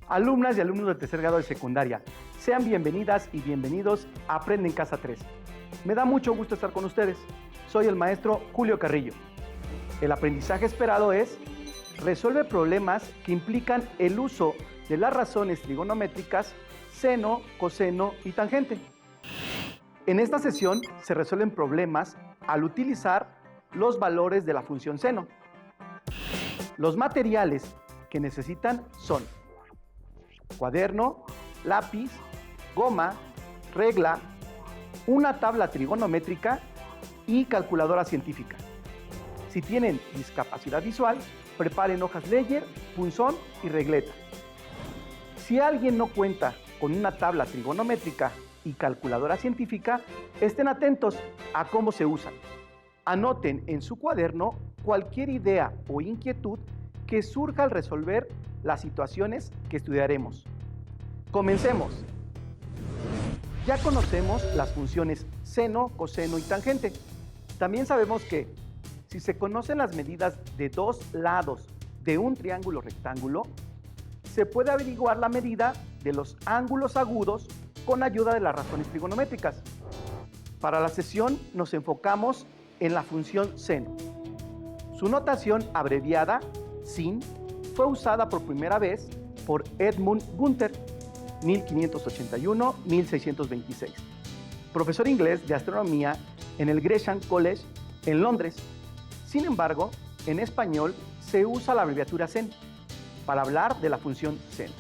Alumnas y alumnos del tercer grado de secundaria, sean bienvenidas y bienvenidos a Aprende en Casa 3. Me da mucho gusto estar con ustedes. Soy el maestro Julio Carrillo. El aprendizaje esperado es: resuelve problemas que implican el uso de las razones trigonométricas seno, coseno y tangente. En esta sesión se resuelven problemas al utilizar los valores de la función seno. Los materiales que necesitan son cuaderno, lápiz, goma, regla, una tabla trigonométrica y calculadora científica. Si tienen discapacidad visual, preparen hojas Ledger, punzón y regleta. Si alguien no cuenta con una tabla trigonométrica y calculadora científica, estén atentos a cómo se usan. Anoten en su cuaderno cualquier idea o inquietud que surja al resolver las situaciones que estudiaremos. Comencemos. Ya conocemos las funciones seno, coseno y tangente. También sabemos que si se conocen las medidas de dos lados de un triángulo rectángulo, se puede averiguar la medida de los ángulos agudos con ayuda de las razones trigonométricas. Para la sesión nos enfocamos en la función seno. Su notación abreviada, sin, fue usada por primera vez por Edmund Günther, 1581-1626, profesor inglés de astronomía en el Gresham College en Londres. Sin embargo, en español se usa la abreviatura sen para hablar de la función seno.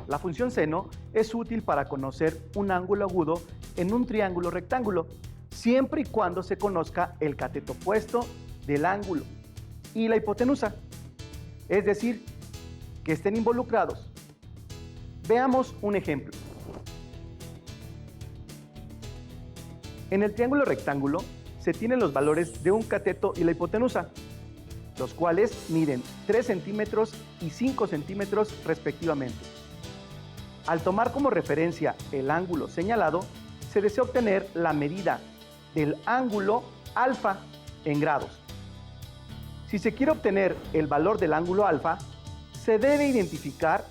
La función seno es útil para conocer un ángulo agudo en un triángulo rectángulo, siempre y cuando se conozca el cateto opuesto del ángulo y la hipotenusa, es decir, que estén involucrados. Veamos un ejemplo. En el triángulo rectángulo se tienen los valores de un cateto y la hipotenusa, los cuales miden 3 centímetros y 5 centímetros respectivamente. Al tomar como referencia el ángulo señalado, se desea obtener la medida del ángulo alfa en grados. Si se quiere obtener el valor del ángulo alfa, se debe identificar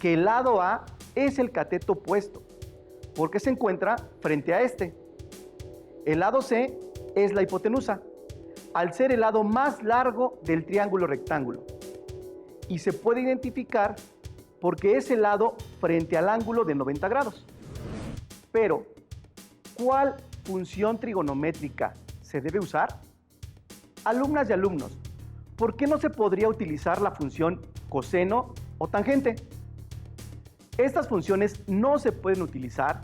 que el lado A es el cateto opuesto, porque se encuentra frente a este. El lado C es la hipotenusa, al ser el lado más largo del triángulo rectángulo. Y se puede identificar porque es el lado frente al ángulo de 90 grados. Pero, ¿cuál función trigonométrica se debe usar? Alumnas y alumnos, ¿por qué no se podría utilizar la función coseno o tangente? Estas funciones no se pueden utilizar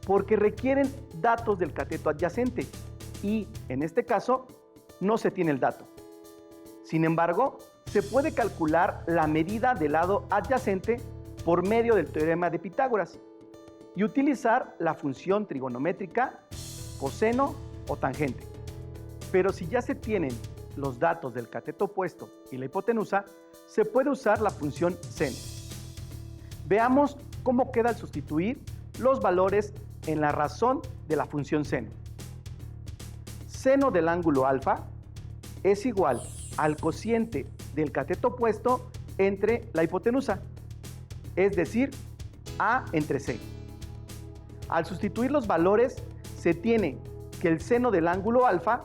porque requieren datos del cateto adyacente y, en este caso, no se tiene el dato. Sin embargo, se puede calcular la medida del lado adyacente por medio del teorema de Pitágoras y utilizar la función trigonométrica coseno o tangente. Pero si ya se tienen los datos del cateto opuesto y la hipotenusa, se puede usar la función seno. Veamos cómo queda al sustituir los valores en la razón de la función seno. Seno del ángulo alfa es igual al cociente del cateto opuesto entre la hipotenusa, es decir, A entre C. Al sustituir los valores, se tiene que el seno del ángulo alfa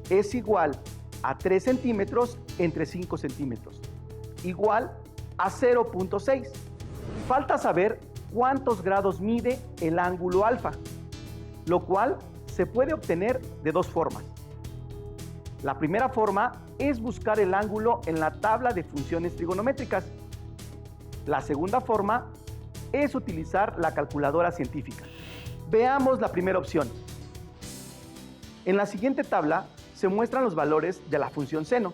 es igual a 3 centímetros entre 5 centímetros, igual a 0.6. Falta saber cuántos grados mide el ángulo alfa, lo cual se puede obtener de dos formas. La primera forma es buscar el ángulo en la tabla de funciones trigonométricas. La segunda forma es utilizar la calculadora científica. Veamos la primera opción. En la siguiente tabla se muestran los valores de la función seno.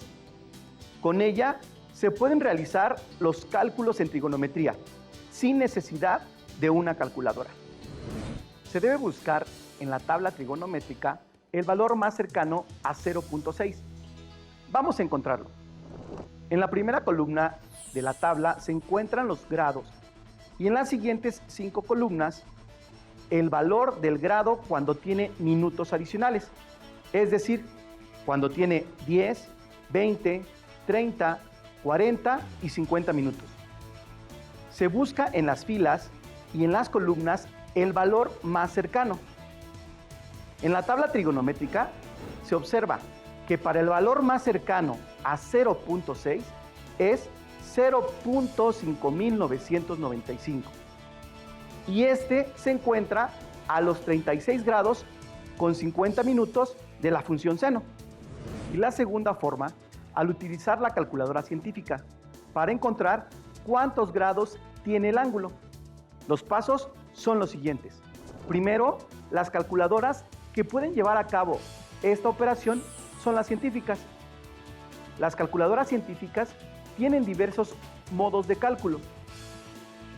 Con ella se pueden realizar los cálculos en trigonometría sin necesidad de una calculadora. Se debe buscar en la tabla trigonométrica el valor más cercano a 0.6. Vamos a encontrarlo. En la primera columna de la tabla se encuentran los grados y en las siguientes 5 columnas el valor del grado cuando tiene minutos adicionales, es decir, cuando tiene 10, 20, 30, 40 y 50 minutos. Se busca en las filas y en las columnas el valor más cercano. En la tabla trigonométrica se observa que para el valor más cercano a 0.6 es 0.5995 y este se encuentra a los 36 grados con 50 minutos de la función seno. Y la segunda forma, al utilizar la calculadora científica para encontrar cuántos grados tiene el ángulo. Los pasos son los siguientes. Primero, las calculadoras que pueden llevar a cabo esta operación son las científicas. Las calculadoras científicas tienen diversos modos de cálculo.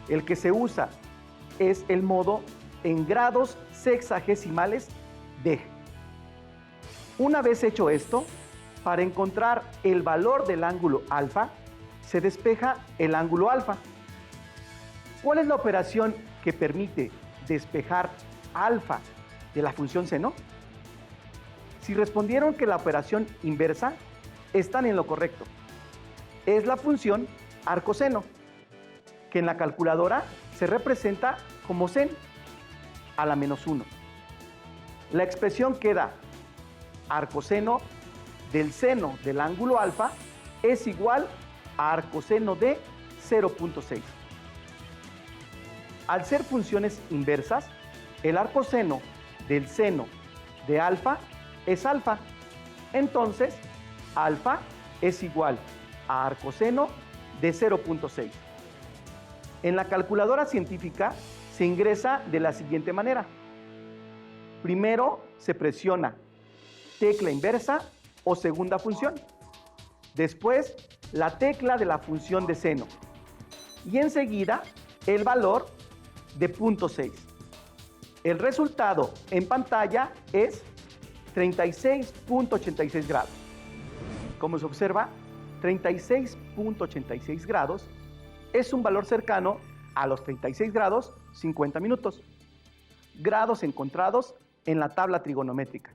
El que se usa es el modo en grados sexagesimales de. Una vez hecho esto, para encontrar el valor del ángulo alfa, se despeja el ángulo alfa. ¿Cuál es la operación que permite despejar alfa de la función seno? Si respondieron que la operación inversa, están en lo correcto. Es la función arcoseno, que en la calculadora se representa como sen a la menos 1. La expresión queda arcoseno del seno del ángulo alfa es igual a arcoseno de 0.6. Al ser funciones inversas, el arcoseno del seno de alfa es alfa. Entonces, alfa es igual a arcoseno de 0.6. En la calculadora científica se ingresa de la siguiente manera. Primero se presiona tecla inversa o segunda función. Después, la tecla de la función de seno. Y enseguida, el valor de 0.6. El resultado en pantalla es 36.86 grados. Como se observa, 36.86 grados es un valor cercano a los 36 grados 50 minutos. Grados encontrados en la tabla trigonométrica.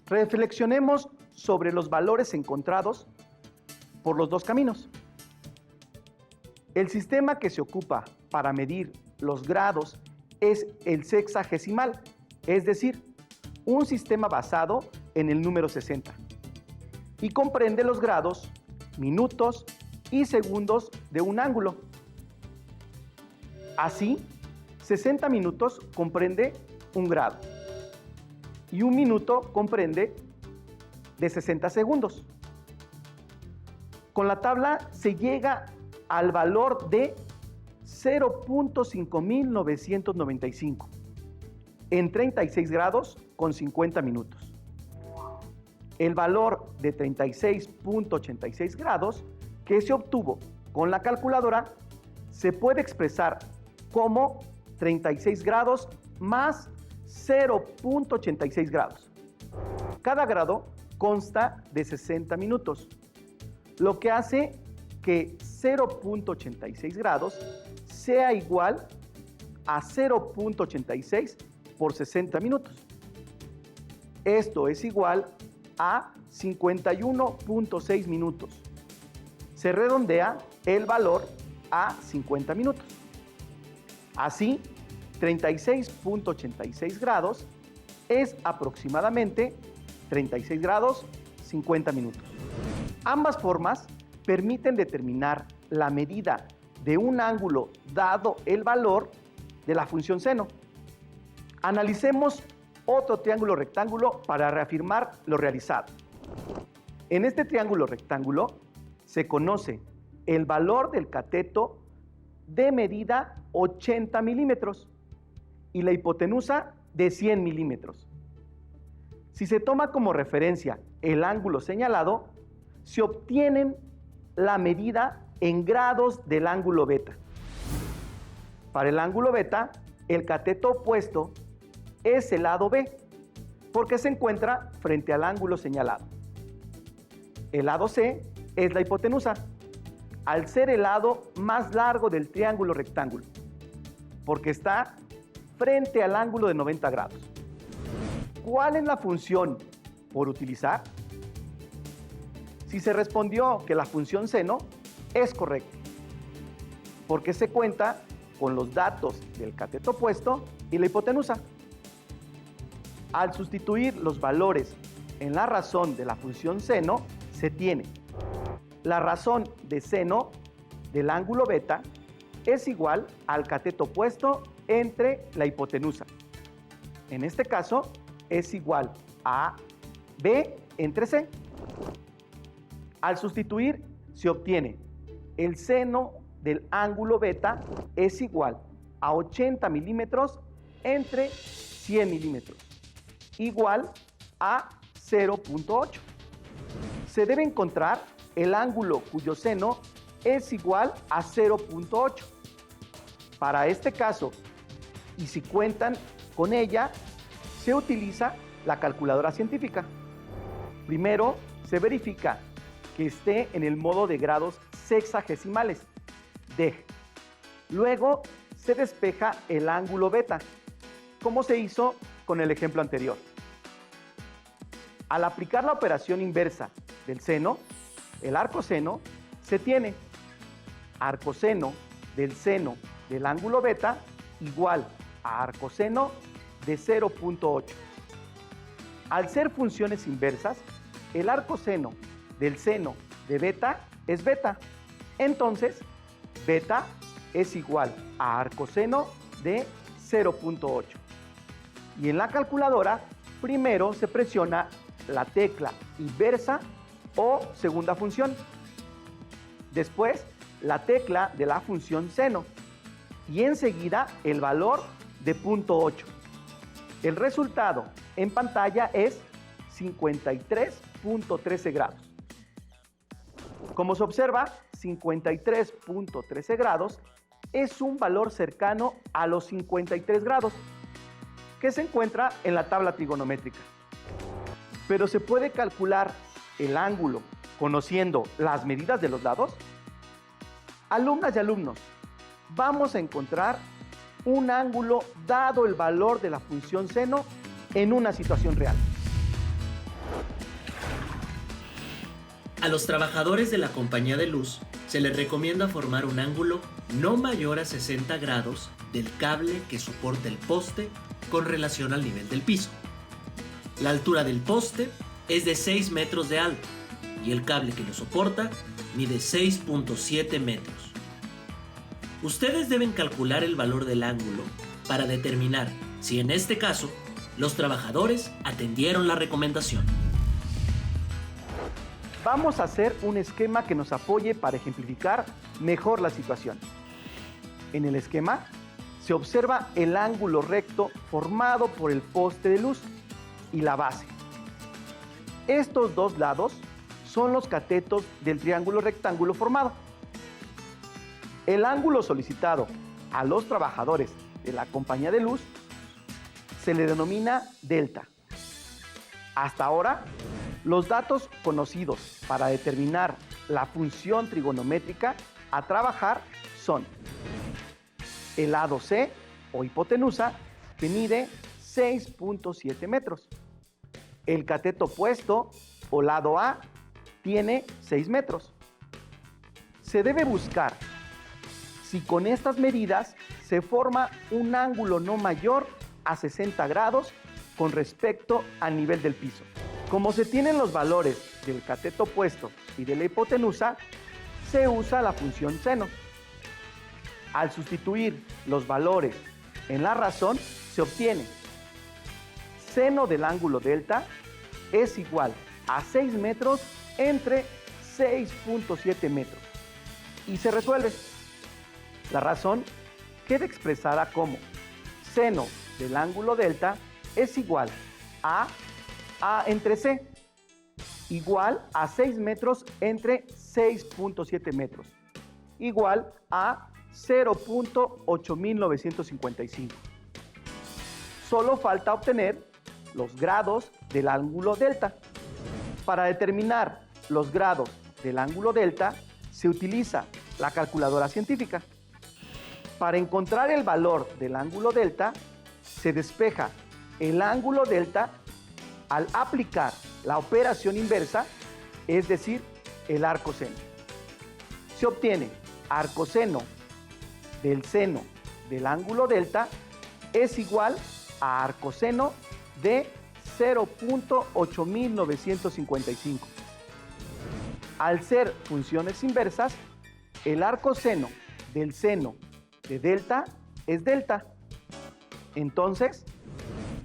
Reflexionemos sobre los valores encontrados por los dos caminos. El sistema que se ocupa para medir los grados es el sexagesimal, es decir, un sistema basado en el número 60 y comprende los grados, minutos y segundos de un ángulo. Así, 60 minutos comprende un grado y un minuto comprende de 60 segundos. Con la tabla se llega al valor de 0.5995 en 36 grados con 50 minutos. El valor de 36.86 grados que se obtuvo con la calculadora se puede expresar como 36 grados más 0.86 grados. Cada grado consta de 60 minutos, lo que hace que 0.86 grados sea igual a 0.86 por 60 minutos. Esto es igual a 51.6 minutos. Se redondea el valor a 50 minutos. Así, 36.86 grados es aproximadamente 36 grados 50 minutos. Ambas formas permiten determinar la medida de un ángulo dado el valor de la función seno. Analicemos otro triángulo rectángulo para reafirmar lo realizado. En este triángulo rectángulo se conoce el valor del cateto de medida 80 milímetros y la hipotenusa de 100 milímetros. Si se toma como referencia el ángulo señalado, se obtienen la medida en grados del ángulo beta. Para el ángulo beta, el cateto opuesto es el lado B, porque se encuentra frente al ángulo señalado. El lado C es la hipotenusa, al ser el lado más largo del triángulo rectángulo, porque está frente al ángulo de 90 grados. ¿Cuál es la función por utilizar? Si se respondió que la función seno, es correcto, porque se cuenta con los datos del cateto opuesto y la hipotenusa. Al sustituir los valores en la razón de la función seno, se tiene la razón de seno del ángulo beta es igual al cateto opuesto entre la hipotenusa. En este caso, es igual a B entre C. Al sustituir, se obtiene el seno del ángulo beta es igual a 80 milímetros entre 100 milímetros, igual a 0.8. Se debe encontrar el ángulo cuyo seno es igual a 0.8. Para este caso, y si cuentan con ella, se utiliza la calculadora científica. Primero, se verifica que esté en el modo de grados sexagesimales, deg. Luego, se despeja el ángulo beta, como se hizo con el ejemplo anterior. Al aplicar la operación inversa del seno, el arcoseno, se tiene arcoseno del seno del ángulo beta igual a arcoseno de 0.8. Al ser funciones inversas, el arcoseno del seno de beta es beta. Entonces, beta es igual a arcoseno de 0.8. Y en la calculadora, primero se presiona la tecla inversa o segunda función. Después, la tecla de la función seno. Y enseguida, el valor de 0.8. El resultado en pantalla es 53.13 grados. Como se observa, 53.13 grados es un valor cercano a los 53 grados, que se encuentra en la tabla trigonométrica. Pero ¿se puede calcular el ángulo conociendo las medidas de los lados? Alumnas y alumnos, vamos a encontrar un ángulo dado el valor de la función seno en una situación real. A los trabajadores de la compañía de luz se les recomienda formar un ángulo no mayor a 60 grados del cable que soporta el poste con relación al nivel del piso. La altura del poste es de 6 metros de alto y el cable que lo soporta mide 6.7 metros. Ustedes deben calcular el valor del ángulo para determinar si en este caso los trabajadores atendieron la recomendación. Vamos a hacer un esquema que nos apoye para ejemplificar mejor la situación. En el esquema se observa el ángulo recto formado por el poste de luz y la base. Estos dos lados son los catetos del triángulo rectángulo formado. El ángulo solicitado a los trabajadores de la compañía de luz se le denomina delta. Hasta ahora, los datos conocidos para determinar la función trigonométrica a trabajar son el lado C o hipotenusa, que mide 6.7 metros. El cateto opuesto o lado A tiene 6 metros. Se debe buscar si con estas medidas se forma un ángulo no mayor a 60 grados con respecto al nivel del piso. Como se tienen los valores del cateto opuesto y de la hipotenusa, se usa la función seno. Al sustituir los valores en la razón, se obtiene seno del ángulo delta es igual a 6 metros entre 6.7 metros. Y se resuelve. La razón queda expresada como seno del ángulo delta es igual a entre C, igual a 6 metros entre 6.7 metros, igual a 0.8955. Solo falta obtener los grados del ángulo delta. Para determinar los grados del ángulo delta, se utiliza la calculadora científica. Para encontrar el valor del ángulo delta, se despeja el ángulo delta al aplicar la operación inversa, es decir, el arcoseno. Se obtiene arcoseno del seno del ángulo delta es igual a arcoseno de 0.8955. Al ser funciones inversas, el arcoseno del seno de delta es delta. Entonces,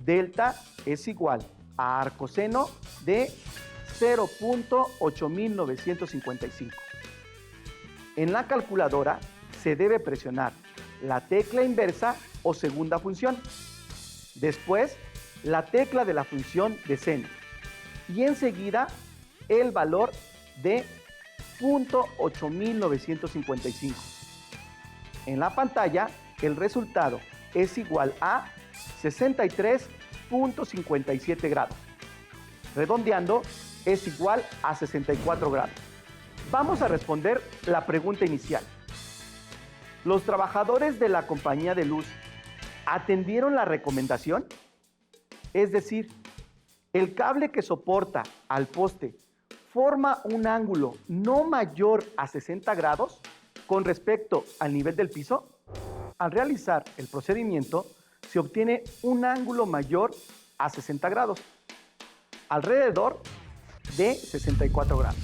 delta es igual a arcoseno de 0.8955. En la calculadora se debe presionar la tecla inversa o segunda función, después la tecla de la función de seno y enseguida el valor de 0.8955. En la pantalla el resultado es igual a 63.57 grados. Redondeando es igual a 64 grados. Vamos a responder la pregunta inicial. ¿Los trabajadores de la compañía de luz atendieron la recomendación? Es decir, el cable que soporta al poste forma un ángulo no mayor a 60 grados con respecto al nivel del piso. Al realizar el procedimiento, se obtiene un ángulo mayor a 60 grados, alrededor de 64 grados.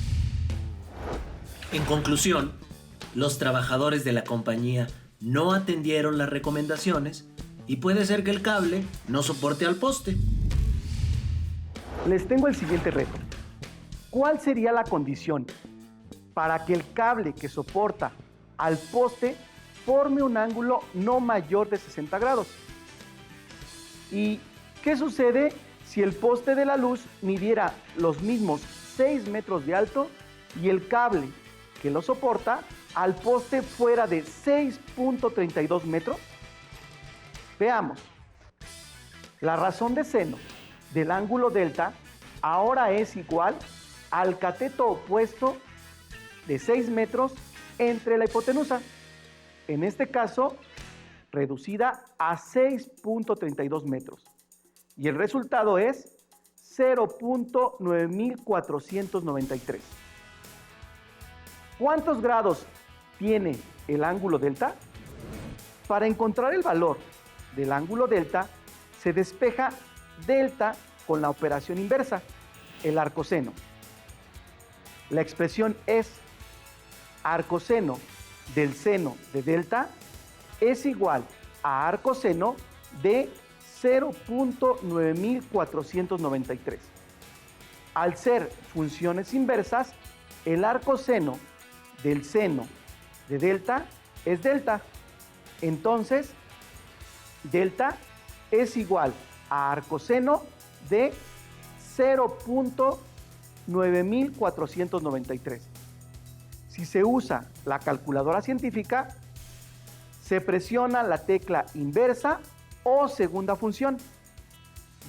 En conclusión, los trabajadores de la compañía no atendieron las recomendaciones y puede ser que el cable no soporte al poste. Les tengo el siguiente reto. ¿Cuál sería la condición para que el cable que soporta al poste forme un ángulo no mayor de 60 grados? ¿Y qué sucede si el poste de la luz midiera los mismos 6 metros de alto y el cable que lo soporta al poste fuera de 6.32 metros? Veamos. La razón de seno del ángulo delta ahora es igual al cateto opuesto de 6 metros entre la hipotenusa, en este caso reducida a 6.32 metros. Y el resultado es 0.9493. ¿Cuántos grados tiene el ángulo delta? Para encontrar el valor del ángulo delta, se despeja delta con la operación inversa, el arcoseno. La expresión es arcoseno del seno de delta es igual a arcoseno de 0.9493. Al ser funciones inversas, el arcoseno del seno de delta es delta. Entonces, delta es igual a arcoseno de 0.9493. Si se usa la calculadora científica, se presiona la tecla inversa o segunda función,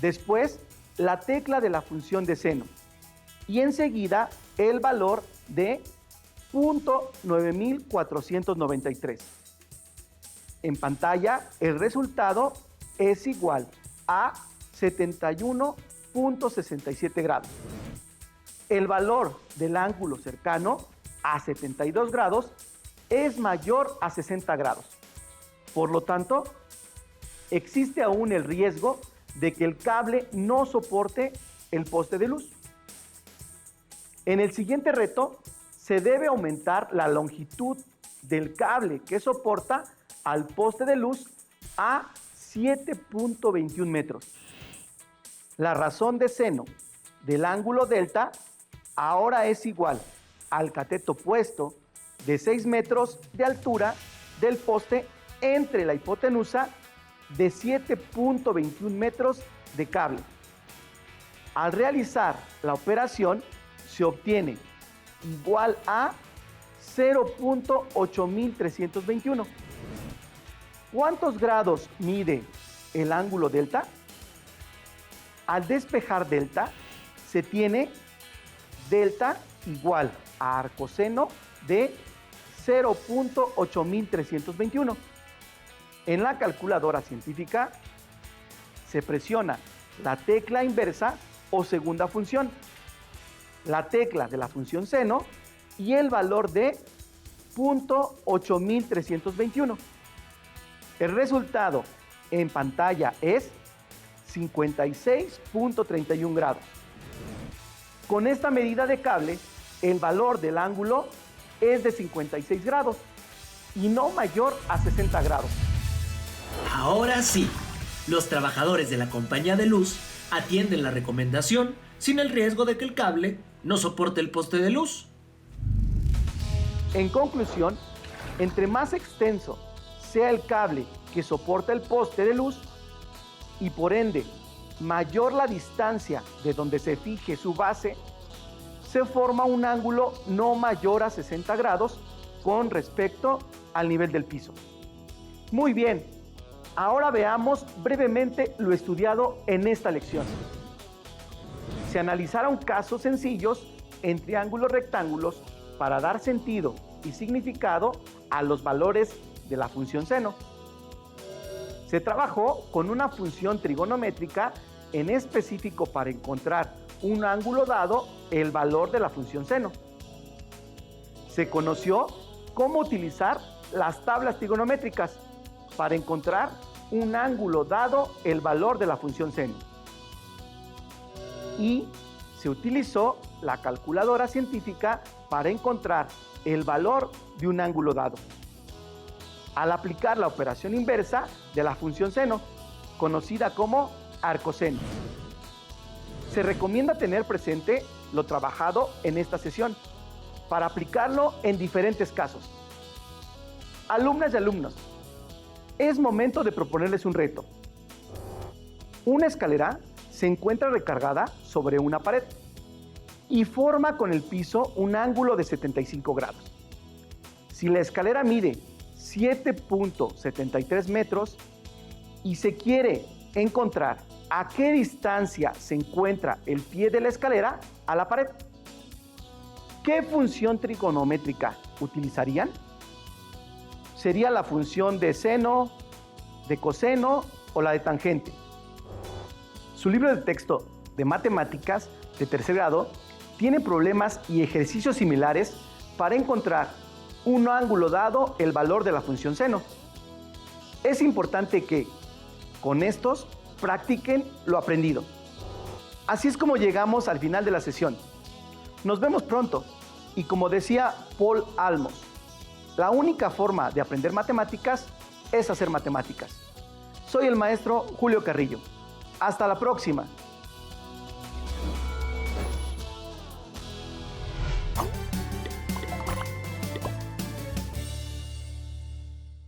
después la tecla de la función de seno y enseguida el valor de 0.9493. En pantalla el resultado es igual a 71.67 grados. El valor del ángulo cercano a 72 grados es mayor a 60 grados. Por lo tanto, existe aún el riesgo de que el cable no soporte el poste de luz. En el siguiente reto, se debe aumentar la longitud del cable que soporta al poste de luz a 7.21 metros. La razón de seno del ángulo delta ahora es igual al cateto opuesto de 6 metros de altura del poste entre la hipotenusa de 7.21 metros de cable. Al realizar la operación se obtiene igual a 0.8321. ¿Cuántos grados mide el ángulo delta? Al despejar delta, se tiene delta igual a arcoseno de 0.8321. En la calculadora científica, se presiona la tecla inversa o segunda función, la tecla de la función seno y el valor de 0.8321. El resultado en pantalla es 56.31 grados. Con esta medida de cable, el valor del ángulo es de 56 grados y no mayor a 60 grados. Ahora sí, los trabajadores de la compañía de luz atienden la recomendación sin el riesgo de que el cable no soporte el poste de luz. En conclusión, entre más extenso sea el cable que soporta el poste de luz y por ende mayor la distancia de donde se fije su base, se forma un ángulo no mayor a 60 grados con respecto al nivel del piso. Muy bien, ahora veamos brevemente lo estudiado en esta lección. Se analizaron casos sencillos en triángulos rectángulos para dar sentido y significado a los valores de la función seno. Se trabajó con una función trigonométrica en específico para encontrar un ángulo dado el valor de la función seno. Se conoció cómo utilizar las tablas trigonométricas para encontrar un ángulo dado el valor de la función seno. Y se utilizó la calculadora científica para encontrar el valor de un ángulo dado. Al aplicar la operación inversa de la función seno, conocida como arcoseno. Se recomienda tener presente lo trabajado en esta sesión para aplicarlo en diferentes casos. Alumnas y alumnos, es momento de proponerles un reto. Una escalera se encuentra recargada sobre una pared y forma con el piso un ángulo de 75 grados. Si la escalera mide 7.73 metros y se quiere encontrar a qué distancia se encuentra el pie de la escalera a la pared, ¿qué función trigonométrica utilizarían? ¿Sería la función de seno, de coseno o la de tangente? Su libro de texto de matemáticas de tercer grado tiene problemas y ejercicios similares para encontrar un ángulo dado el valor de la función seno. Es importante que con estos practiquen lo aprendido. Así es como llegamos al final de la sesión. Nos vemos pronto y como decía Paul Almos, la única forma de aprender matemáticas es hacer matemáticas. Soy el maestro Julio Carrillo. Hasta la próxima.